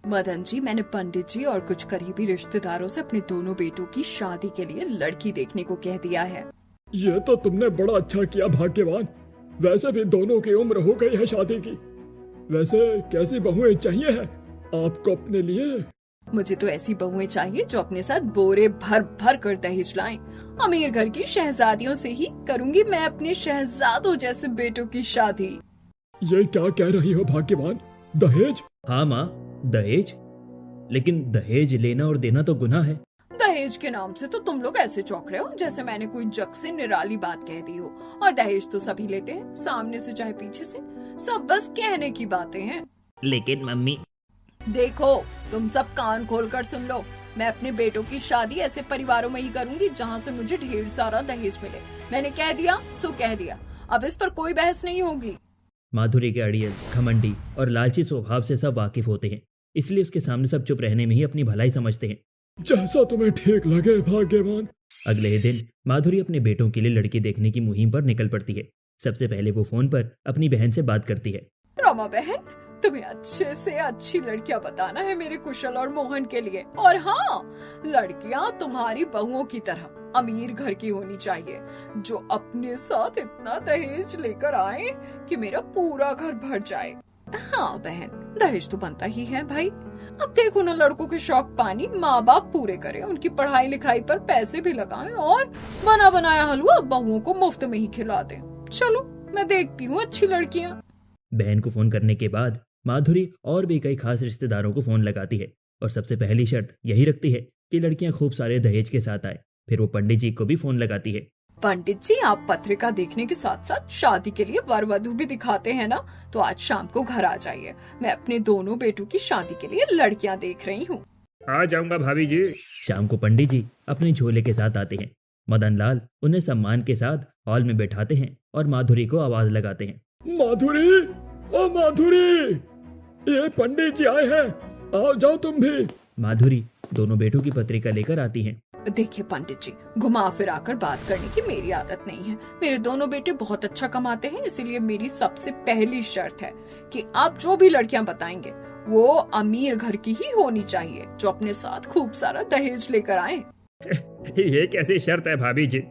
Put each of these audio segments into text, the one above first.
मदन जी, मैंने पंडित जी और कुछ करीबी रिश्तेदारों से अपने दोनों बेटों की शादी के लिए लड़की देखने को कह दिया है। ये तो तुमने बड़ा अच्छा किया भाग्यवान। वैसे भी दोनों की उम्र हो गई है शादी की। वैसे कैसी बहुएं चाहिए है आपको अपने लिए? मुझे तो ऐसी बहुएं चाहिए जो अपने साथ बोरे भर भर कर दहेज लाएं। अमीर घर की शहजादियों से ही करूंगी मैं अपने शहजादों जैसे बेटों की शादी। ये क्या कह रही हो भाग्यवान? दहेज? हाँ माँ, दहेज। लेकिन दहेज लेना और देना तो गुनाह है। दहेज के नाम से तो तुम लोग ऐसे चौंक रहे हो जैसे मैंने कोई जग से निराली बात कह दी हो। और दहेज तो सभी लेते हैं, सामने से चाहे पीछे से, सब बस कहने की बातें हैं। लेकिन मम्मी। देखो, तुम सब कान खोल कर सुन लो। मैं अपने बेटों की शादी ऐसे परिवारों में ही करूंगी जहाँ से मुझे ढेर सारा दहेज मिले। मैंने कह दिया सो कह दिया, अब इस पर कोई बहस नहीं होगी। माधुरी के अड़ियल, घमंडी और लालची स्वभाव से सब वाकिफ होते हैं, इसलिए उसके सामने सब चुप रहने में ही अपनी भलाई समझते हैं। जैसा तुम्हें ठीक लगे भाग्यवान। अगले ही दिन माधुरी अपने बेटों के लिए लड़की देखने की मुहिम पर निकल पड़ती है। सबसे पहले वो फोन पर अपनी बहन से बात करती है। रमा बहन, तुम्हें अच्छे से अच्छी लड़कियां बताना है मेरे कुशल और मोहन के लिए। और हाँ, लड़कियां तुम्हारी बहुओं की तरह अमीर घर की होनी चाहिए, जो अपने साथ इतना दहेज लेकर आए कि मेरा पूरा घर भर जाए। हाँ बहन, दहेज तो बनता ही है भाई। अब देखो ना, लड़कों के शौक पानी माँ बाप पूरे करें, उनकी पढ़ाई लिखाई पर पैसे भी लगाएं और बना बनाया हलवा बहुओं को मुफ्त में ही खिला दें। चलो, मैं देखती हूँ अच्छी लड़कियाँ। बहन को फोन करने के बाद माधुरी और भी कई खास रिश्तेदारों को फोन लगाती है और सबसे पहली शर्त यही रखती है कि लड़कियां खूब सारे दहेज के साथ आए। फिर वो पंडित जी को भी फोन लगाती है। पंडित जी, आप पत्रिका देखने के साथ साथ शादी के लिए वर वधू भी दिखाते हैं ना, तो आज शाम को घर आ जाइए। मैं अपने दोनों बेटों की शादी के लिए लड़कियां देख रही हूँ। आ जाऊंगा भाभी जी। शाम को पंडित जी अपने झोले के साथ आते हैं। मदन लाल उन्हें सम्मान के साथ हॉल में बैठाते हैं और माधुरी को आवाज लगाते हैं। माधुरी, ओ माधुरी, ये पंडित जी आए हैं, आओ जाओ तुम भी। माधुरी दोनों बेटों की पत्रिका लेकर आती हैं। देखिए पंडित जी, घुमा फिरा कर बात करने की मेरी आदत नहीं है। मेरे दोनों बेटे बहुत अच्छा कमाते हैं, इसीलिए मेरी सबसे पहली शर्त है कि आप जो भी लड़कियां बताएंगे वो अमीर घर की ही होनी चाहिए, जो अपने साथ खूब सारा दहेज लेकर आए। ये कैसी शर्त है भाभी जी?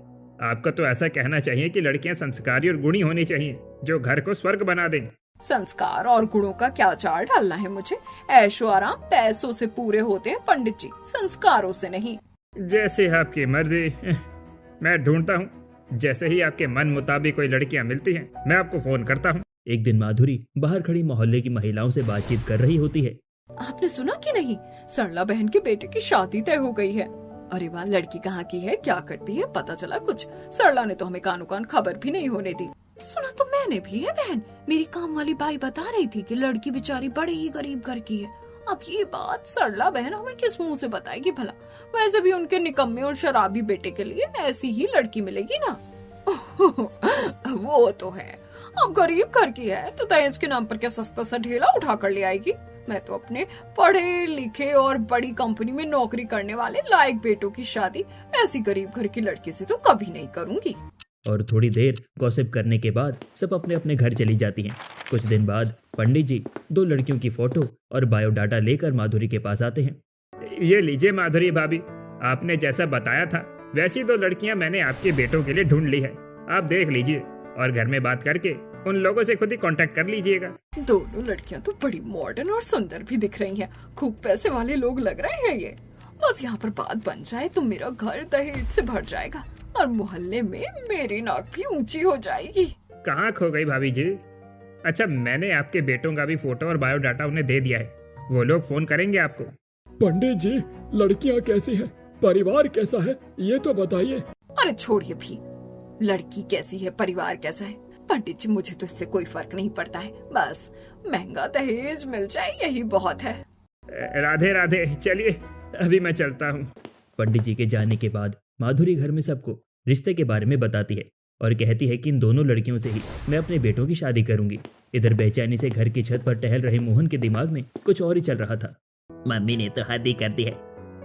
आपको तो ऐसा कहना चाहिए कि लड़कियां संस्कारी और गुणी होनी चाहिए, जो घर को स्वर्ग बना दें। संस्कार और गुणों का क्या चार डालना है मुझे? ऐशो आराम पैसों से पूरे होते हैं पंडित जी, संस्कारों से नहीं। जैसे आपकी मर्जी, मैं ढूंढता हूँ। जैसे ही आपके मन मुताबिक कोई लड़कियां मिलती हैं, मैं आपको फोन करता हूँ। एक दिन माधुरी बाहर खड़ी मोहल्ले की महिलाओं से बातचीत कर रही होती है। आपने सुना कि नहीं, सरला बहन के बेटे की शादी तय हो गई है। अरे वाह, लड़की कहाँ की है, क्या करती है, पता चला कुछ? सरला ने तो हमें कानो कान खबर भी नहीं होने दी। सुना तो मैंने भी है बहन, मेरी काम वाली बाई बता रही थी कि लड़की बेचारी बड़े ही गरीब घर की है। अब ये बात सरला बहन हमें किस मुंह से बताएगी भला? वैसे भी उनके निकम्मे और शराबी बेटे के लिए ऐसी ही लड़की मिलेगी ना। वो तो है, अब गरीब घर की है तो दहेज के नाम पर क्या सस्ता सा ढेला उठा कर ले आएगी? मैं तो अपने पढ़े लिखे और बड़ी कंपनी में नौकरी करने वाले लायक बेटों की शादी ऐसी गरीब घर की लड़की से तो कभी नहीं करूंगी। और थोड़ी देर गॉसिप करने के बाद सब अपने अपने घर चली जाती हैं। कुछ दिन बाद पंडित जी दो लड़कियों की फोटो और बायोडाटा लेकर माधुरी के पास आते हैं। ये लीजिए माधुरी भाभी, आपने जैसा बताया था वैसी दो लड़कियां मैंने आपके बेटों के लिए ढूंढ ली है। आप देख लीजिए और घर में बात करके उन लोगों से खुद ही कांटेक्ट कर लीजिएगा। दोनों लड़कियां तो बड़ी मॉडर्न और सुंदर भी दिख रही हैं। खूब पैसे वाले लोग लग रहे हैं ये। बस यहाँ पर बात बन जाए तो मेरा घर दहेज से भर जाएगा और मोहल्ले में मेरी नाक भी ऊंची हो जाएगी। कहाँ खो गई भाभी जी? अच्छा, मैंने आपके बेटों का भी फोटो और बायोडाटा उन्हें दे दिया है, वो लोग फोन करेंगे आपको। पंडित जी, लड़कियाँ कैसी हैं, परिवार कैसा है, ये तो बताइए। अरे छोड़िए भी, लड़की कैसी है परिवार कैसा है, पंडित जी मुझे तो इससे कोई फर्क नहीं पड़ता है। बस महंगा दहेज मिल जाए यही बहुत है। राधे राधे, चलिए अभी मैं चलता हूँ। पंडित जी के जाने के बाद माधुरी घर में सबको रिश्ते के बारे में बताती है और कहती है कि इन दोनों लड़कियों से ही मैं अपने बेटों की शादी करूंगी। इधर बेचैनी से घर की छत पर टहल रहे मोहन के दिमाग में कुछ और ही चल रहा था। मम्मी ने तो हद ही कर दी है,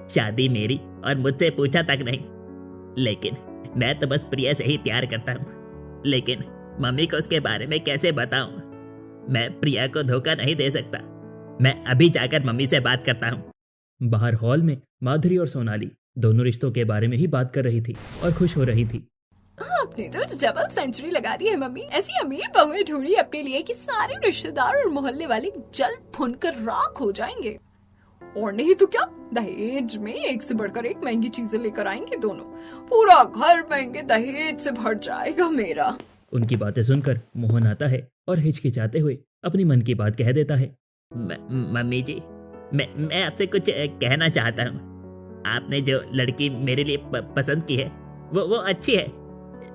शादी मेरी और मुझसे पूछा तक नहीं। लेकिन मैं तो बस प्रिया से ही प्यार करता हूँ, लेकिन मम्मी को उसके बारे में कैसे बताऊं? मैं प्रिया को धोखा नहीं दे सकता। मैं अभी जाकर मम्मी से बात करता हूँ। बाहर हॉल में माधुरी और सोनाली दोनों रिश्तों के बारे में ही बात कर रही थी और खुश हो रही थी। आपने तो डबल सेंचुरी लगा दी है मम्मी। ऐसी अमीर बहुएं ढूंढी अपने लिए कि सारे रिश्तेदार और मोहल्ले वाले जल भुनकर राख हो जाएंगे। और नहीं तो क्या, दहेज में एक से बढ़कर एक महंगी चीजें लेकर आएंगे दोनों। पूरा घर महंगे दहेज से भर जाएगा मेरा। उनकी बातें सुनकर मोहन आता है और हिचकिचाते हुए अपनी मन की बात कह देता है। मम्मी जी, मैं आपसे कुछ कहना चाहता हूँ। आपने जो लड़की मेरे लिए पसंद की है वो अच्छी है,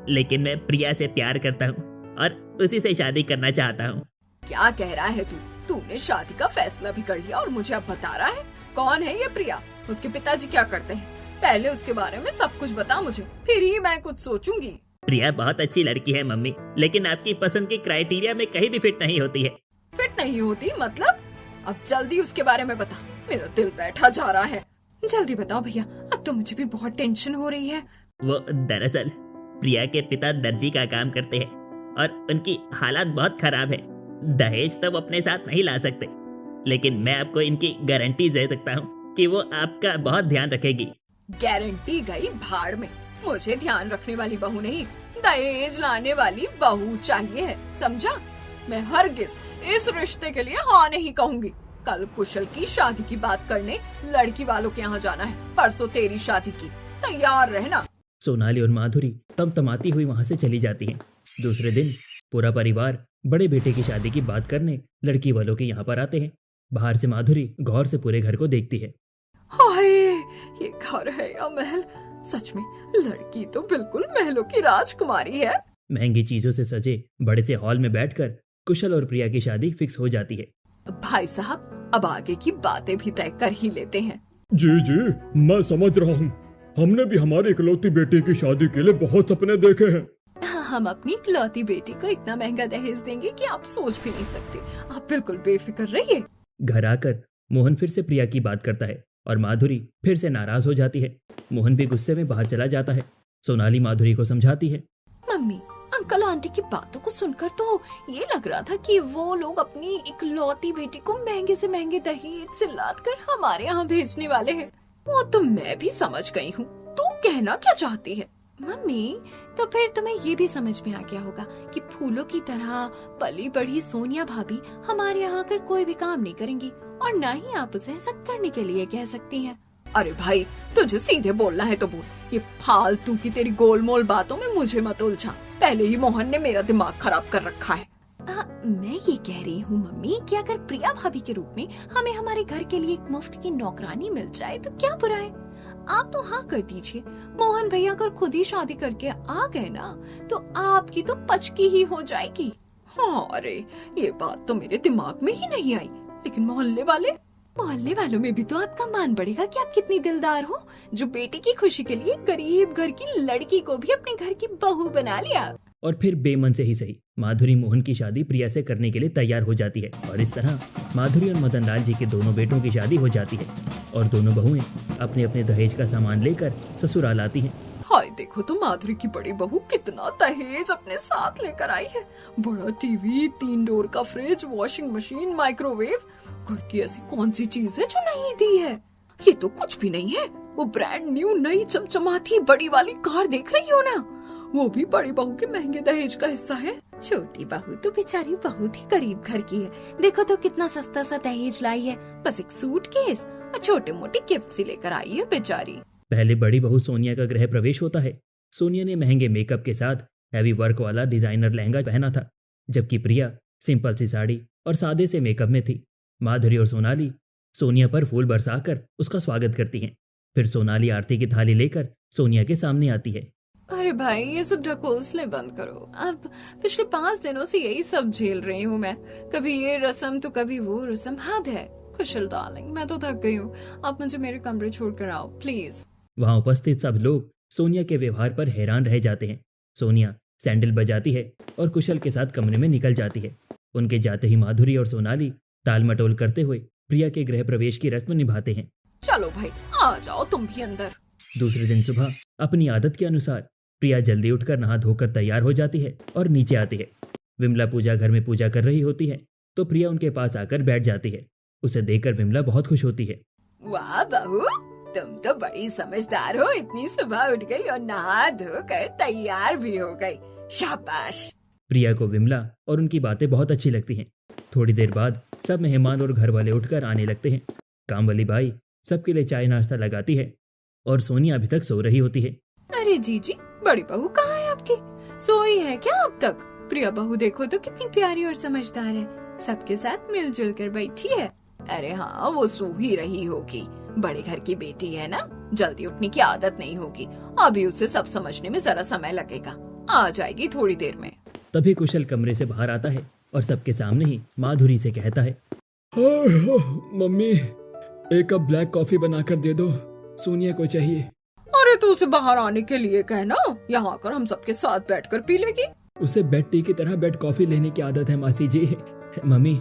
लेकिन मैं प्रिया से प्यार करता हूँ और उसी से शादी करना चाहता हूँ। क्या कह रहा है तू? तूने शादी का फैसला भी कर लिया और मुझे अब बता रहा है? कौन है ये प्रिया? उसके पिताजी क्या करते हैं? पहले उसके बारे में सब कुछ बता मुझे, फिर ही मैं कुछ सोचूंगी। प्रिया बहुत अच्छी लड़की है मम्मी, लेकिन आपकी पसंद की क्राइटेरिया में कहीं भी फिट नहीं होती है। फिट नहीं होती मतलब? अब जल्दी उसके बारे में बता, मेरा दिल बैठा जा रहा है। जल्दी बताओ भैया, अब तो मुझे भी बहुत टेंशन हो रही है। वो दरअसल प्रिया के पिता दर्जी का काम करते हैं और उनकी हालात बहुत खराब है। दहेज तो वो अपने साथ नहीं ला सकते, लेकिन मैं आपको इनकी गारंटी दे सकता हूँ कि वो आपका बहुत ध्यान रखेगी। गारंटी गई भाड़ में। मुझे ध्यान रखने वाली बहू नहीं, दहेज लाने वाली बहू चाहिए है, समझा? मैं हरगिज इस रिश्ते के लिए हाँ नहीं कहूँगी। कल कुशल की शादी की बात करने लड़की वालों के यहाँ जाना है, परसों तेरी शादी की, तैयार रहना। सोनाली और माधुरी तमतमाती हुई वहां से चली जाती हैं। दूसरे दिन पूरा परिवार बड़े बेटे की शादी की बात करने लड़की वालों के यहाँ पर आते हैं। बाहर से माधुरी गौर से पूरे घर को देखती है। हाय, ये घर है या महल? सच में लड़की तो बिल्कुल महलों की राजकुमारी है। महंगी चीजों से सजे बड़े से हॉल में बैठकर कुशल और प्रिया की शादी फिक्स हो जाती है। भाई साहब, अब आगे की बातें भी तय कर ही लेते हैं। जी जी, मैं समझ रहा हूँ। हमने भी हमारी इकलौती बेटी की शादी के लिए बहुत सपने देखे हैं। हम अपनी इकलौती बेटी को इतना महंगा दहेज देंगे कि आप सोच भी नहीं सकते। आप बिल्कुल बेफिक्र रहिए। घर आकर मोहन फिर से प्रिया की बात करता है और माधुरी फिर से नाराज हो जाती है। मोहन भी गुस्से में बाहर चला जाता है। सोनाली माधुरी को समझाती है। मम्मी, अंकल आंटी की बातों को सुनकर तो ये लग रहा था कि वो लोग अपनी इकलौती बेटी को महंगे से महंगे दहेज से लाद कर हमारे यहाँ भेजने वाले हैं। वो तो मैं भी समझ गई हूँ। तू कहना क्या चाहती है? मम्मी, तो फिर तुम्हें ये भी समझ में आ गया होगा कि फूलों की तरह पली बढ़ी सोनिया भाभी हमारे यहाँ आकर कोई भी काम नहीं करेंगी और ना ही आप उसे ऐसा करने के लिए कह सकती हैं। अरे भाई, तुझे सीधे बोलना है तो बोल। ये फालतू की तेरी गोलमोल बातों में मुझे मत उलझा। पहले ही मोहन ने मेरा दिमाग खराब कर रखा है। मैं ये कह रही हूँ मम्मी कि अगर प्रिया भाभी के रूप में हमें हमारे घर के लिए एक मुफ्त की नौकरानी मिल जाए तो क्या बुरा है? आप तो हाँ कर दीजिए। मोहन भैया अगर खुद ही शादी करके आ गए ना तो आपकी तो पचकी ही हो जाएगी। हाँ, अरे ये बात तो मेरे दिमाग में ही नहीं आई। लेकिन मोहल्ले वालों में भी तो आपका मान बढ़ेगा कि आप कितनी दिलदार हो, जो बेटे की खुशी के लिए गरीब घर की लड़की को भी अपने घर की बहू बना लिया। और फिर बेमन से ही सही माधुरी मोहन की शादी प्रिया से करने के लिए तैयार हो जाती है और इस तरह माधुरी और मदन लाल जी के दोनों बेटों की शादी हो जाती है और दोनों बहुएं अपने अपने दहेज का सामान लेकर ससुराल आती हैं। हाय, देखो तो माधुरी की बड़ी बहू कितना दहेज अपने साथ लेकर आई है। बड़ा टीवी, 3 डोर का फ्रिज, वॉशिंग मशीन, माइक्रोवेव। घर की ऐसी कौन सी चीज है जो नहीं दी है? ये तो कुछ भी नहीं है। वो ब्रांड न्यू नई चमचमाती बड़ी वाली कार देख रही हो ना, वो भी बड़ी बहू के महंगे दहेज का हिस्सा है। छोटी बहू तो बेचारी बहुत ही गरीब घर की है। देखो तो कितना सस्ता सा दहेज लाई है। बस एक सूटकेस और छोटे मोटे गिफ्ट से लेकर आई है बेचारी। पहले बड़ी बहू सोनिया का गृह प्रवेश होता है। सोनिया ने महंगे मेकअप के साथ हैवी वर्क वाला डिजाइनर लहंगा पहना था, जबकि प्रिया सिंपल सी साड़ी और सादे से मेकअप में थी। माधुरी और सोनाली सोनिया पर फूल बरसाकर उसका स्वागत करती हैं। फिर सोनाली आरती की थाली लेकर सोनिया के सामने आती है। अरे भाई, ये सब ढकोसले बंद करो। अब पिछले 5 दिनों से यही सब झेल रही हूँ मैं। कभी ये रस्म तो कभी वो रस्म। हद है। कुशल डार्लिंग, मैं तो थक गई हूँ। आप मुझे मेरे कमरे छोड़कर आओ प्लीज। वहां उपस्थित सब लोग सोनिया के व्यवहार पर हैरान रह जाते हैं। सोनिया सैंडल बजाती है और कुशल के साथ कमरे में निकल जाती है। उनके जाते ही माधुरी और सोनाली ताल मटोल करते हुए प्रिया के गृह प्रवेश की रस्म निभाते हैं। चलो भाई, आ जाओ तुम भी अंदर। दूसरे दिन सुबह अपनी आदत के अनुसार प्रिया जल्दी उठकर नहा धोकर तैयार हो जाती है और नीचे आती है। विमला पूजा घर में पूजा कर रही होती है तो प्रिया उनके पास आकर बैठ जाती है उसे देखकर विमला बहुत खुश होती है। वाह बहू, तुम तो बड़ी समझदार हो, इतनी सुबह उठ गई और नहा धोकर तैयार भी हो गई, शाबाश। प्रिया को विमला और उनकी बातें बहुत अच्छी लगती हैं। थोड़ी देर बाद सब मेहमान और घर वाले उठकर आने लगते हैं। काम वाली बाई सबके लिए चाय नाश्ता लगाती है और सोनिया अभी तक सो रही होती है। अरे जीजी, बड़ी बहू कहाँ है आपकी? सोई है क्या अब तक? प्रिया बहू देखो तो कितनी प्यारी और समझदार है, सबके साथ मिलजुल कर बैठी है। अरे हाँ, वो सो ही रही होगी, बड़े घर की बेटी है ना, जल्दी उठने की आदत नहीं होगी, अभी उसे सब समझने में जरा समय लगेगा, आ जाएगी थोड़ी देर में। तभी कुशल कमरे से बाहर आता है और सबके सामने ही माधुरी से कहता है, मम्मी, एक कप ब्लैक कॉफी बनाकर दे दो, सोनिया को चाहिए। अरे तो उसे बाहर आने के लिए कहना, यहाँ आकर हम सबके साथ बैठकर पी लेगी। उसे बेड टी की तरह बेड कॉफी लेने की आदत है मासी जी। मम्मी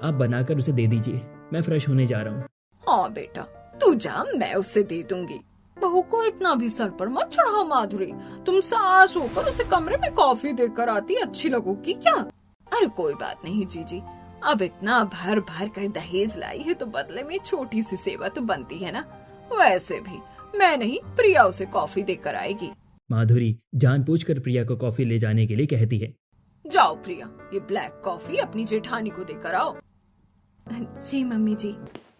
आप बनाकर उसे दे दीजिए, मैं फ्रेश होने जा रहा हूँ। हाँ बेटा, तू जा, मैं उसे दे दूंगी। बहू को इतना भी सर पर मत चढ़ाओ माधुरी, तुम सास होकर उसे कमरे में कॉफी देकर आती अच्छी लगोगी क्या? अरे कोई बात नहीं जीजी, अब इतना भर भर कर दहेज लाई है तो बदले में छोटी सी सेवा तो बनती है ना। वैसे भी मैं नहीं, प्रिया उसे कॉफी देकर आएगी। माधुरी जानबूझकर प्रिया को कॉफी ले जाने के लिए कहती है। जाओ प्रिया, ये ब्लैक कॉफी अपनी जेठानी को देकर आओ। जी मम्मी जी।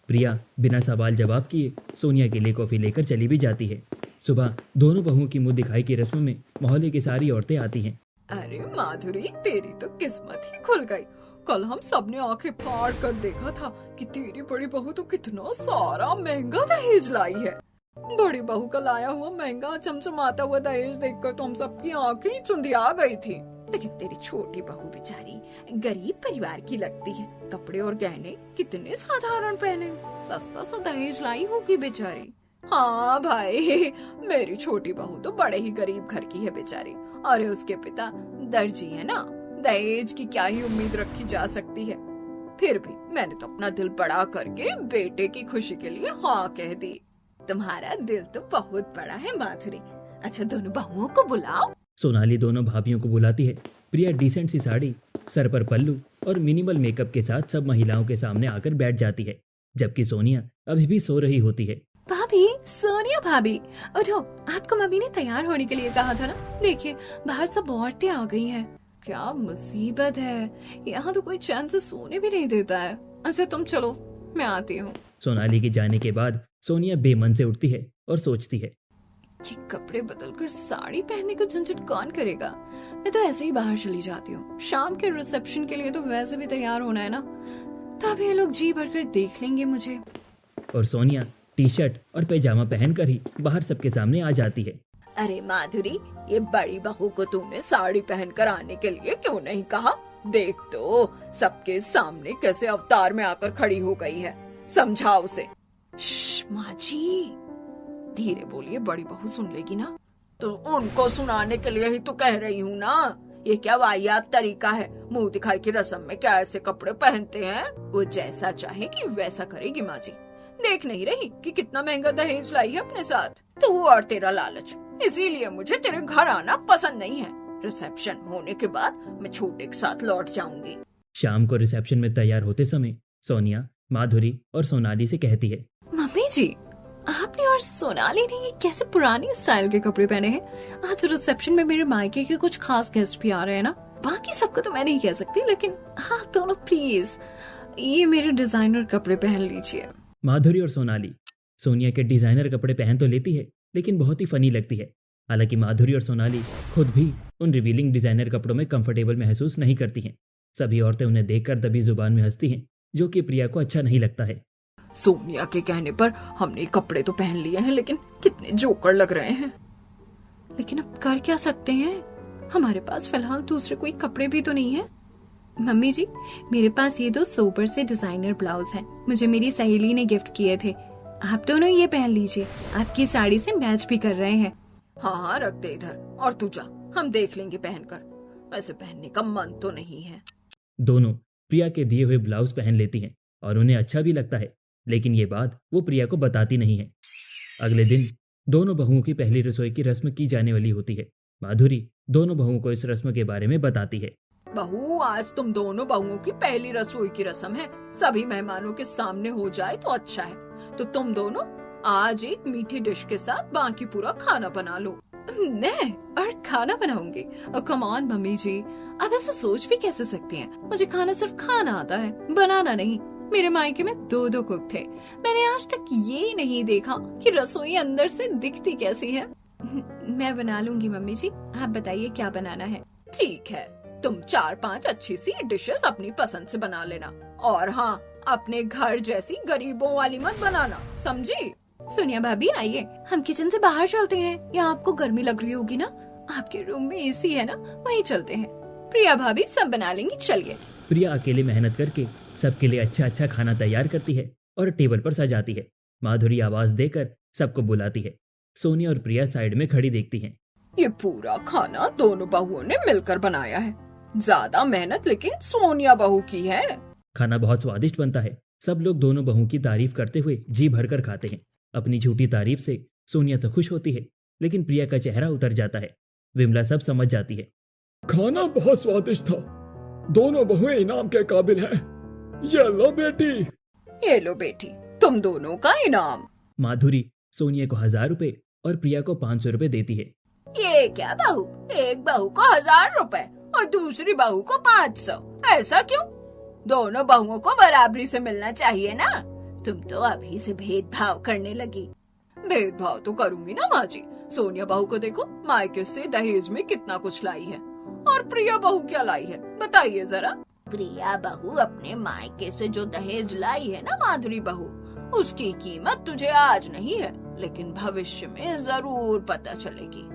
प्रिया बिना सवाल जवाब किए सोनिया के लिए कॉफी लेकर चली भी जाती है। सुबह दोनों बहुओं की मुंह दिखाई की रस्म में मोहल्ले की सारी औरतें आती हैं। अरे माधुरी, तेरी तो किस्मत ही खुल गई। कल हम सबने आंखें फाड़ कर देखा था कि तेरी बड़ी बहू तो कितना सारा महंगा दहेज लाई है। बड़ी बहू का लाया हुआ महंगा चमचमाता हुआ दहेज देखकर तो हम सबकी आंखें ही चुंधिया गई थी। लेकिन तेरी छोटी बहू बेचारी गरीब परिवार की लगती है, कपड़े और गहने कितने साधारण पहने, सस्ता सा दहेज लाई होगी बेचारी। हाँ भाई, मेरी छोटी बहू तो बड़े ही गरीब घर की है बेचारी। अरे उसके पिता दर्जी है ना, दहेज की क्या ही उम्मीद रखी जा सकती है। फिर भी मैंने तो अपना दिल बड़ा करके बेटे की खुशी के लिए हाँ कह दी। तुम्हारा दिल तो बहुत बड़ा है माधुरी। अच्छा, दोनों बहुओं को बुलाओ। सोनाली दोनों भाभियों को बुलाती है। प्रिया डिसेंट सी साड़ी, सर पर पल्लू और मिनिमल मेकअप के साथ सब महिलाओं के सामने आकर बैठ जाती है, जबकि सोनिया अभी भी सो रही होती है। भाभी, सोनिया भाभी, उठो, आपको मम्मी ने तैयार होने के लिए कहा था ना। देखिए बाहर सब औरतें आ गई हैं। क्या मुसीबत है, यहाँ तो कोई चैन से सोने भी नहीं देता है। अच्छा तुम चलो, मैं आती हूँ। सोनाली के जाने के बाद सोनिया बेमन से उठती है और सोचती है, ये कपड़े बदलकर साड़ी पहनने का झंझट कौन करेगा। मैं तो ऐसे ही बाहर चली जाती हूँ, शाम के रिसेप्शन के लिए तो वैसे भी तैयार होना है ना, तब ये लोग जी भरकर देख लेंगे मुझे। और सोनिया टी शर्ट और पैजामा पहनकर ही बाहर सबके सामने आ जाती है। अरे माधुरी, ये बड़ी बहू को तूने साड़ी पहनकर आने के लिए क्यों नहीं कहा? देख तो सबके सामने कैसे अवतार में आकर खड़ी हो गई है, समझाओ उसे। माँ जी, धीरे बोलिए, बड़ी बहू सुन लेगी ना। तो उनको सुनाने के लिए ही तो कह रही हूँ ना। ये क्या वाहियात तरीका है, मुंह दिखाई की रस्म में क्या ऐसे कपड़े पहनते हैं? वो जैसा चाहेगी वैसा करेगी माँ जी। देख नहीं रही कि कितना महंगा दहेज लाई है अपने साथ, तो वो और तेरा लालच, इसीलिए मुझे तेरे घर आना पसंद नहीं है। रिसेप्शन होने के बाद मैं छोटे के साथ लौट जाऊंगी। शाम को रिसेप्शन में तैयार होते समय सोनिया माधुरी और सोनाली से कहती है, मम्मी जी, आपने और सोनाली ने ये कैसे पुरानी स्टाइल के कपड़े पहने हैं? आज रिसेप्शन में मेरे मायके के कुछ खास गेस्ट भी आ रहे हैं ना। बाकी सबको तो मैं नहीं कह सकती, लेकिन आप दोनों प्लीज ये मेरे डिजाइनर कपड़े पहन लीजिए। माधुरी और सोनाली सोनिया के डिजाइनर कपड़े पहन तो लेती है, लेकिन बहुत ही फनी लगती है। हालांकि माधुरी और सोनाली खुद भी उन रिवीलिंग डिजाइनर कपड़ों में कंफर्टेबल महसूस नहीं करती हैं। सभी औरतें उन्हें देखकर दबी जुबान में हंसती हैं, जो कि प्रिया को अच्छा नहीं लगता है। सोनिया के कहने पर हमने कपड़े तो पहन लिए हैं, लेकिन कितने जोकर लग रहे हैं। लेकिन अब कर क्या सकते हैं, हमारे पास फिलहाल दूसरे कोई कपड़े भी तो नहीं है। मम्मी जी, मेरे पास ये 2 सोबर से डिजाइनर ब्लाउज हैं, मुझे मेरी सहेली ने गिफ्ट किए थे। आप दोनों ये पहन लीजिए, आपकी साड़ी से मैच भी कर रहे हैं। हाँ रख दे इधर, और तू जा, हम देख लेंगे पहनकर। वैसे पहनने का मन तो नहीं है। दोनों प्रिया के दिए हुए ब्लाउज पहन लेती हैं और उन्हें अच्छा भी लगता है, लेकिन ये बात वो प्रिया को बताती नहीं है। अगले दिन दोनों बहुओं की पहली रसोई की रस्म की जाने वाली होती है। माधुरी दोनों बहुओं को इस रस्म के बारे में बताती है। बहू, आज तुम दोनों बहुओं की पहली रसोई की रस्म है। सभी मेहमानों के सामने हो जाए तो अच्छा है। तो तुम दोनों आज एक मीठी डिश के साथ बाकी पूरा खाना बना लो। मैं और खाना बनाऊंगी? कम ऑन मम्मी जी, आप ऐसा सोच भी कैसे सकती हैं? मुझे खाना सिर्फ खाना आता है, बनाना नहीं। मेरे मायके में 2 कुक थे। मैंने आज तक ये नहीं देखा कि रसोई अंदर से दिखती कैसी है। मैं बना लूंगी मम्मी जी, आप बताइए क्या बनाना है। ठीक है, तुम 4-5 अच्छी सी डिशेस अपनी पसंद से बना लेना। और हाँ, अपने घर जैसी गरीबों वाली मत बनाना, समझी? सोनिया भाभी आइए, हम किचन से बाहर चलते हैं। यहाँ आपको गर्मी लग रही होगी ना, आपके रूम में एसी है ना, वहीं चलते हैं। प्रिया भाभी सब बना लेंगी, चलिए। प्रिया अकेले मेहनत करके सबके लिए अच्छा अच्छा खाना तैयार करती है और टेबल पर सजाती है। माधुरी आवाज देकर सबको बुलाती है। सोनिया और प्रिया साइड में खड़ी देखती हैं। ये पूरा खाना दोनों बहुओं ने मिलकर बनाया है। ज्यादा मेहनत लेकिन सोनिया बहू की है। खाना बहुत स्वादिष्ट बनता है। सब लोग दोनों बहुओं की तारीफ करते हुए जी भरकर खाते हैं। अपनी झूठी तारीफ से सोनिया तो खुश होती है, लेकिन प्रिया का चेहरा उतर जाता है। विमला सब समझ जाती है। खाना बहुत स्वादिष्ट था, दोनों बहुएं इनाम के काबिल हैं। ये लो बेटी। ये लो बेटी, तुम दोनों का इनाम। माधुरी सोनिया को 1000 रुपए और प्रिया को 500 रुपए देती है। ये क्या बहू, एक बहू को 1000 रुपए और दूसरी बहू को 500, ऐसा क्यों? दोनों बहुओं को बराबरी से मिलना चाहिए ना। तुम तो अभी से भेदभाव करने लगी। भेदभाव तो करूंगी ना माँ जी। सोनिया बहू को देखो, मायके से दहेज में कितना कुछ लाई है। और प्रिया बहू क्या लाई है, बताइए जरा। प्रिया बहू अपने मायके से जो दहेज लाई है ना माधुरी बहू, उसकी कीमत तुझे आज नहीं है, लेकिन भविष्य में जरूर पता चलेगी।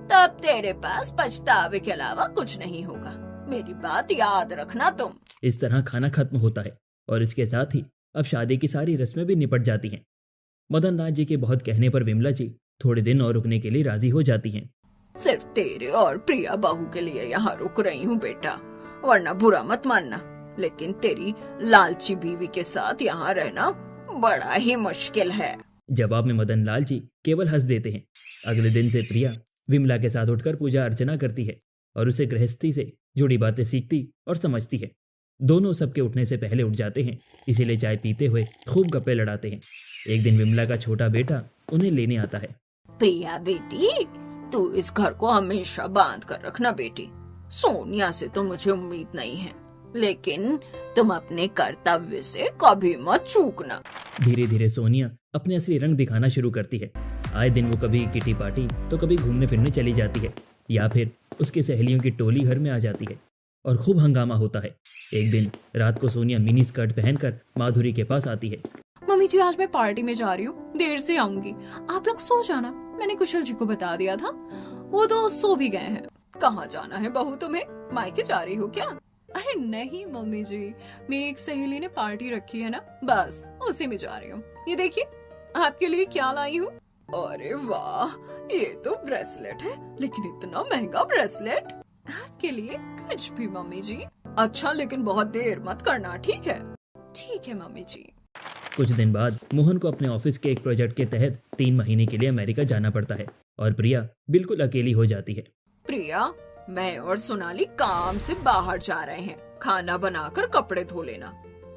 तब तेरे पास पछतावे के अलावा कुछ नहीं होगा। मेरी बात याद रखना तुम। इस तरह खाना खत्म होता है और इसके साथ ही अब शादी की सारी रस्में भी निपट जाती हैं। मदन लाल जी के बहुत कहने पर विमला जी थोड़े दिन और रुकने के लिए राजी हो जाती हैं। सिर्फ तेरे और प्रिया बहू के लिए यहाँ रुक रही हूँ बेटा, वरना बुरा मत मानना, लेकिन तेरी लालची बीवी के साथ यहाँ रहना बड़ा ही मुश्किल है। जवाब में मदन लाल जी केवल हंस देते हैं। अगले दिन से प्रिया विमला के साथ उठकर पूजा अर्चना करती है और उसे गृहस्थी से जुड़ी बातें सीखती और समझती है। दोनों सबके उठने से पहले उठ जाते हैं, इसीलिए चाय पीते हुए खूब गप्पे लड़ाते हैं। एक दिन विमला का छोटा बेटा उन्हें लेने आता है। प्रिया बेटी, तू इस घर को हमेशा बांध कर रखना बेटी। सोनिया से तो मुझे उम्मीद नहीं है, लेकिन तुम अपने कर्तव्य से कभी मत चूकना। धीरे धीरे सोनिया अपने असली रंग दिखाना शुरू करती है। आए दिन वो कभी किटी पार्टी तो कभी घूमने फिरने चली जाती है, या फिर उसकी सहेलियों की टोली घर में आ जाती है और खूब हंगामा होता है। एक दिन रात को सोनिया मिनी स्कर्ट पहनकर माधुरी के पास आती है। मम्मी जी, आज मैं पार्टी में जा रही हूँ, देर से आऊंगी, आप लोग सो जाना। मैंने कुशल जी को बता दिया था, वो तो सो भी गए हैं। कहाँ जाना है बहू तुम्हें, मायके जा रही हो क्या? अरे नहीं मम्मी जी, मेरी एक सहेली ने पार्टी रखी है ना, बस उसी में जा रही हूँ। ये देखिए आपके लिए क्या लाई हूँ। अरे वाह, ये तो ब्रेसलेट है, लेकिन इतना महंगा ब्रेसलेट। आपके लिए कुछ भी मम्मी जी। अच्छा, लेकिन बहुत देर मत करना, ठीक है? ठीक है मम्मी जी। कुछ दिन बाद मोहन को अपने ऑफिस के एक प्रोजेक्ट के तहत 3 महीने के लिए अमेरिका जाना पड़ता है और प्रिया बिल्कुल अकेली हो जाती है। प्रिया, मैं और सोनाली काम से बाहर जा रहे हैं, खाना बनाकर कपड़े धो लेना।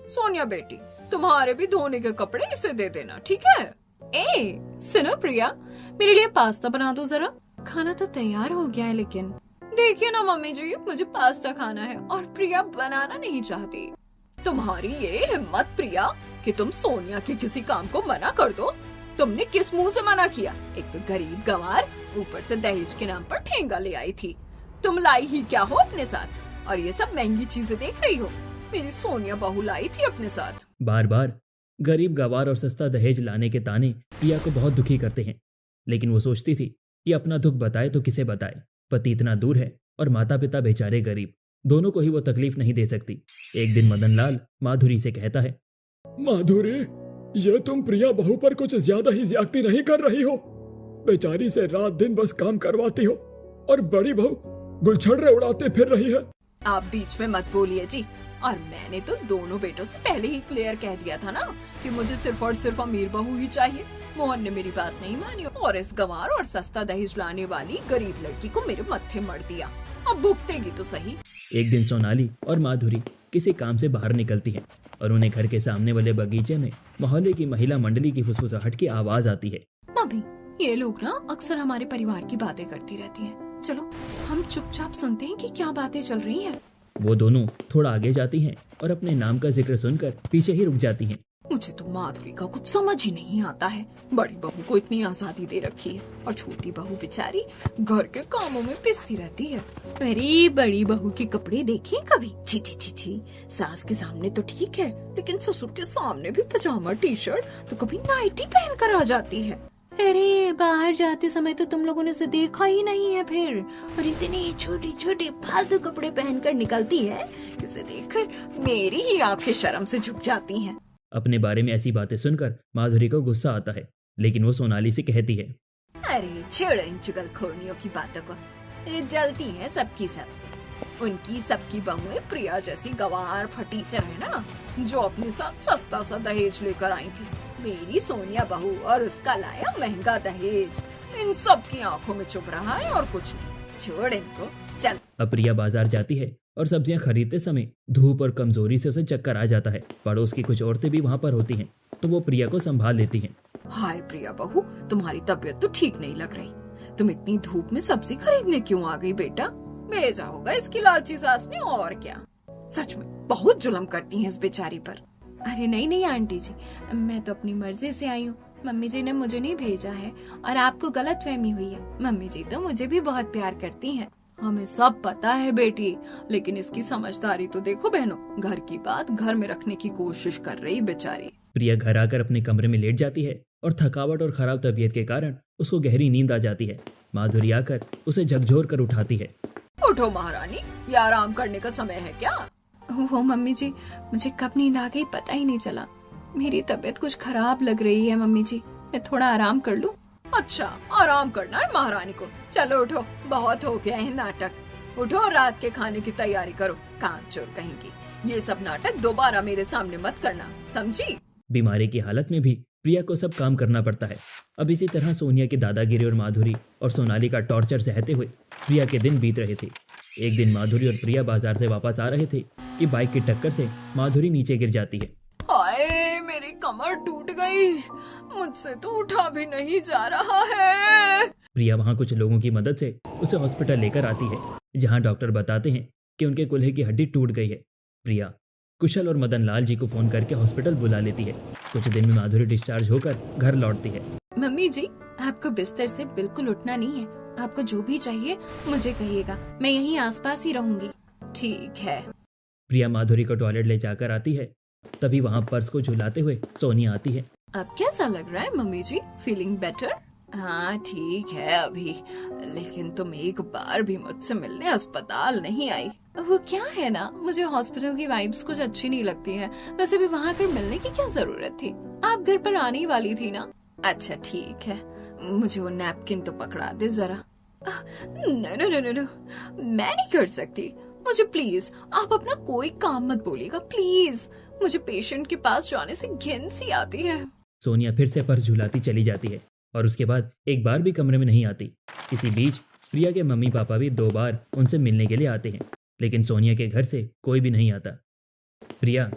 सोनिया बेटी, तुम्हारे भी धोने के कपड़े इसे दे देना, ठीक है? ए सुनो प्रिया, मेरे लिए पास्ता बना दो जरा। खाना तो तैयार हो गया है, लेकिन देखिए ना मम्मी जी, मुझे पास्ता खाना है और प्रिया बनाना नहीं चाहती। तुम्हारी ये हिम्मत प्रिया कि तुम सोनिया के किसी काम को मना कर दो। तुमने किस मुंह से मना किया? एक तो गरीब गंवार, ऊपर से दहेज के नाम पर ठेंगा ले आई थी। तुम लाई ही क्या हो अपने साथ, और ये सब महंगी चीजें देख रही हो? मेरी सोनिया बहू लाई थी अपने साथ। बार बार गरीब गंवार और सस्ता दहेज लाने के ताने प्रिया को बहुत दुखी करते हैं, लेकिन वो सोचती थी कि अपना दुख बताए तो किसे बताए। पति इतना दूर है और माता पिता बेचारे गरीब, दोनों को ही वो तकलीफ नहीं दे सकती। एक दिन मदन लाल माधुरी से कहता है, माधुरी, ये तुम प्रिया बहू पर कुछ ज्यादा ही ज्यादती नहीं कर रही हो? बेचारी से रात दिन बस काम करवाती हो और बड़ी बहू गुलछड़े उड़ाते फिर रही है। आप बीच में मत बोलिए जी। और मैंने तो दोनों बेटों से पहले ही क्लियर कह दिया था ना कि मुझे सिर्फ और सिर्फ अमीर बहू ही चाहिए। मोहन ने मेरी बात नहीं मानी और इस गंवार और सस्ता दहेज लाने वाली गरीब लड़की को मेरे मत्थे मर दिया। अब भुगतेगी तो सही। एक दिन सोनाली और माधुरी किसी काम से बाहर निकलती हैं और उन्हें घर के सामने वाले बगीचे में मोहल्ले की महिला मंडली की फुसफुसाहट की आवाज आती है। मम्मी, ये लोग ना अक्सर हमारे परिवार की बातें करती रहती हैं। चलो हम चुपचाप सुनते हैं कि क्या बातें चल रही हैं। वो दोनों थोड़ा आगे जाती हैं और अपने नाम का जिक्र सुनकर पीछे ही रुक जाती हैं। मुझे तो माधुरी का कुछ समझ ही नहीं आता है। बड़ी बहू को इतनी आजादी दे रखी है और छोटी बहू बेचारी घर के कामों में पिसती रहती है। मेरी बड़ी बहू के कपड़े देखिए कभी। छी छी छी छी। सास के सामने तो ठीक है, लेकिन ससुर के सामने भी पजामा टी शर्ट तो कभी नाइटी पहन कर आ जाती है। अरे बाहर जाते समय तो तुम लोगों ने उसे देखा ही नहीं है फिर, और इतने छोटे छोटे फालतू कपड़े पहनकर निकलती है कि उसे देखकर मेरी ही आंखें शर्म से झुक जाती हैं। अपने बारे में ऐसी बातें सुनकर माधुरी को गुस्सा आता है, लेकिन वो सोनाली से कहती है, अरे छोड़ो इन चुगलखोरनियों की बातों को। अरे जलती है सबकी सब। उनकी सबकी बहुएं प्रिया जैसी गवार फटीचर है ना, जो अपने साथ सस्ता सा दहेज लेकर आई थी। मेरी सोनिया बहू और उसका लाया महंगा दहेज। इन सब की आंखों में चुभ रहा है और कुछ नहीं। छोड़ इनको, चल। अब प्रिया बाजार जाती है और सब्जियां खरीदते समय धूप और कमजोरी से उसे चक्कर आ जाता है। पड़ोस की कुछ औरतें भी वहाँ पर होती हैं, तो वो प्रिया को संभाल लेती हैं। हाय प्रिया बहू, तुम्हारी तबीयत तो ठीक नहीं लग रही। तुम इतनी धूप में सब्जी खरीदने क्यों आ गई बेटा? भेजा होगा इसकी लालची सास ने, और क्या। सच में बहुत जुल्म करती है इस बेचारी पर। अरे नहीं नहीं आंटी जी, मैं तो अपनी मर्जी से आई हूँ। मम्मी जी ने मुझे नहीं भेजा है और आपको गलतफहमी हुई है। मम्मी जी तो मुझे भी बहुत प्यार करती हैं। हमें सब पता है बेटी, लेकिन इसकी समझदारी तो देखो बहनों। घर की बात घर में रखने की कोशिश कर रही बेचारी। प्रिया घर आकर अपने कमरे में लेट जाती है और थकावट और खराब तबीयत के कारण उसको गहरी नींद आ जाती है। माधुरी आकर उसे झकझोर कर उठाती है। उठो महारानी, ये आराम करने का समय है क्या? वो मम्मी जी, मुझे कब नींद आ गई पता ही नहीं चला। मेरी तबीयत कुछ खराब लग रही है मम्मी जी, मैं थोड़ा आराम कर लूं? अच्छा, आराम करना है महारानी को। चलो उठो, बहुत हो गया है नाटक। उठो, रात के खाने की तैयारी करो। कामचोर कहेंगी। ये सब नाटक दोबारा मेरे सामने मत करना, समझी? बीमारी की हालत में भी प्रिया को सब काम करना पड़ता है। अब इसी तरह सोनिया की दादागिरी और माधुरी और सोनाली का टॉर्चर सहते हुए प्रिया के दिन बीत रहे थे। एक दिन माधुरी और प्रिया बाजार से वापस आ रहे थे कि बाइक की टक्कर से माधुरी नीचे गिर जाती है। हाय, मेरी कमर टूट गई, मुझसे तो उठा भी नहीं जा रहा है। प्रिया वहाँ कुछ लोगों की मदद से उसे हॉस्पिटल लेकर आती है, जहाँ डॉक्टर बताते हैं कि उनके कूल्हे की हड्डी टूट गई है। प्रिया कुशल और मदन लाल जी को फोन करके हॉस्पिटल बुला लेती है। कुछ दिन में माधुरी डिस्चार्ज होकर घर लौटती है। मम्मी जी, आपको बिस्तर से बिल्कुल उठना नहीं है। आपको जो भी चाहिए मुझे कहिएगा, मैं यहीं आसपास ही रहूंगी। ठीक है। प्रिया माधुरी को टॉयलेट ले जाकर आती है, तभी वहाँ पर्स को झुलाते हुए सोनिया आती है। अब कैसा लग रहा है मम्मी जी? Feeling better? हाँ ठीक है अभी, लेकिन तुम एक बार भी मुझसे मिलने अस्पताल नहीं आई। वो क्या है ना, मुझे हॉस्पिटल की वाइब्स कुछ अच्छी नहीं लगती हैं। वैसे भी वहाँ कर मिलने की क्या जरूरत थी? आप घर पर आने ही वाली थी ना। अच्छा ठीक है, मुझे वो नैपकिन तो पकड़ा दे जरा। नो नो नो नो, मैं नहीं कर सकती। मुझे प्लीज आप अपना कोई काम मत बोलिएगा प्लीज। मुझे पेशेंट के पास जाने से घिन सी आती है। सोनिया फिर से पर्स झुलाती चली जाती है और उसके बाद एक बार भी कमरे में नहीं आती। इसी बीच प्रिया के मम्मी पापा भी 2 बार उनसे मिलने के लिए आते हैं, लेकिन सोनिया के घर से कोई भी नहीं आता। प्रिया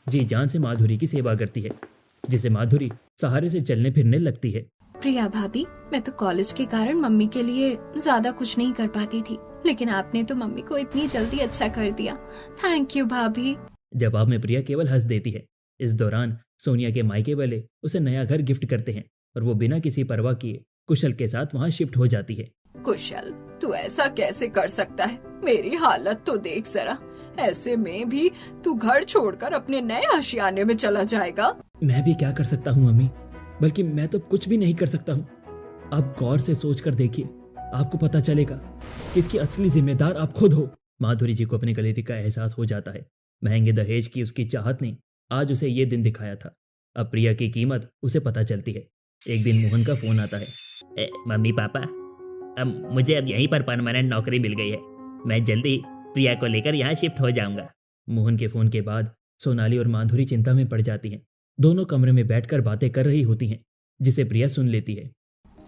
जी जान से माधुरी की सेवा करती है, जिसे माधुरी सहारे से चलने फिरने लगती है। प्रिया भाभी, मैं तो कॉलेज के कारण मम्मी के लिए ज्यादा कुछ नहीं कर पाती थी, लेकिन आपने तो मम्मी को इतनी जल्दी अच्छा कर दिया। थैंक यू भाभी। जवाब में प्रिया केवल हंस देती है। इस दौरान सोनिया के मायके वाले उसे नया घर गिफ्ट करते हैं और वो बिना किसी परवाह किए कुशल के साथ वहाँ शिफ्ट हो जाती है। कुशल, तू ऐसा कैसे कर सकता है? मेरी हालत तो देख जरा। ऐसे में भी तू घर छोड़कर अपने नए आशियाने में चला जाएगा। मैं भी क्या कर सकता हूँ मम्मी, बल्कि मैं तो कुछ भी नहीं कर सकता हूँ। आप गौर से सोच कर देखिए, आपको पता चलेगा कि इसकी असली जिम्मेदार आप खुद हो। माधुरी जी को अपने गलती का एहसास हो जाता है। महंगे दहेज की उसकी चाहत ने आज उसे ये दिन दिखाया था। अब प्रिया की कीमत उसे पता चलती है। एक दिन मोहन का फोन आता है। मम्मी पापा, अब मुझे यहीं पर परमानेंट नौकरी मिल गई है। मैं जल्दी प्रिया को लेकर यहाँ शिफ्ट हो जाऊंगा। मोहन के फोन के बाद सोनाली और माधुरी चिंता में पड़ जाती हैं। दोनों कमरे में बैठकर बातें कर रही होती हैं, जिसे प्रिया सुन लेती है।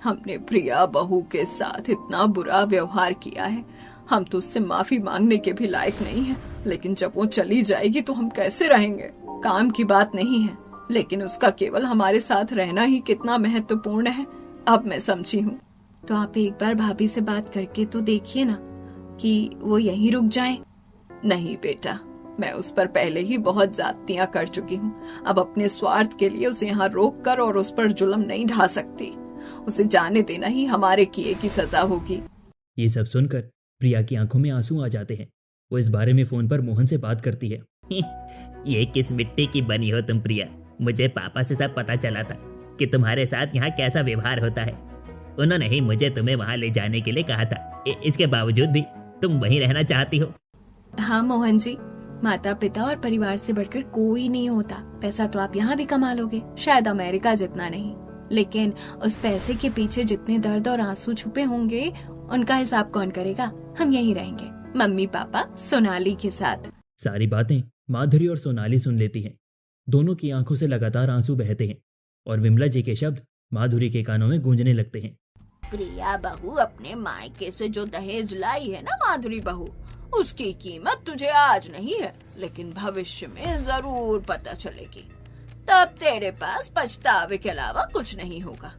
हमने प्रिया बहू के साथ इतना बुरा व्यवहार किया है, हम तो उससे माफी मांगने के भी लायक नहीं हैं, लेकिन जब वो चली जाएगी तो हम कैसे रहेंगे? काम की बात नहीं है, लेकिन उसका केवल हमारे साथ रहना ही कितना महत्वपूर्ण है, अब मैं समझी हूँ। तो आप एक बार भाभी से बात करके तो देखिए ना कि वो यहीं रुक जाए। नहीं बेटा, मैं उस पर पहले ही बहुत ज्यादतियां कर चुकी हूँ। अब अपने स्वार्थ के लिए उसे यहाँ रोक कर और उस पर जुल्म नहीं ढा सकती। उसे जाने देना ही हमारे किए की सजा होगी। ये सब सुनकर प्रिया की आंखों में आंसू आ जाते हैं। वो इस बारे में फोन पर मोहन से बात करती है। ये किस मिट्टी की बनी हो तुम प्रिया? मुझे पापा से सब पता चला था कि तुम्हारे साथ यहाँ कैसा व्यवहार होता है। उन्होंने ही मुझे तुम्हें वहाँ ले जाने के लिए कहा था। इसके बावजूद भी तुम वहीं रहना चाहती हो। हाँ मोहन जी, माता पिता और परिवार से बढ़कर कोई नहीं होता। पैसा तो आप यहाँ भी कमा लोगे, शायद अमेरिका जितना नहीं, लेकिन उस पैसे के पीछे जितने दर्द और आंसू छुपे होंगे उनका हिसाब कौन करेगा? हम यहीं रहेंगे, मम्मी पापा सोनाली के साथ। सारी बातें माधुरी और सोनाली सुन लेती हैं। दोनों की आंखों से लगातार आंसू बहते हैं और विमला जी के शब्द माधुरी के कानों में गूंजने लगते हैं। प्रिया बहू अपने मायके से जो दहेज लाई है ना माधुरी बहू, उसकी कीमत तुझे आज नहीं है, लेकिन भविष्य में जरूर पता चलेगी। तब तेरे पास पछतावे के अलावा कुछ नहीं होगा।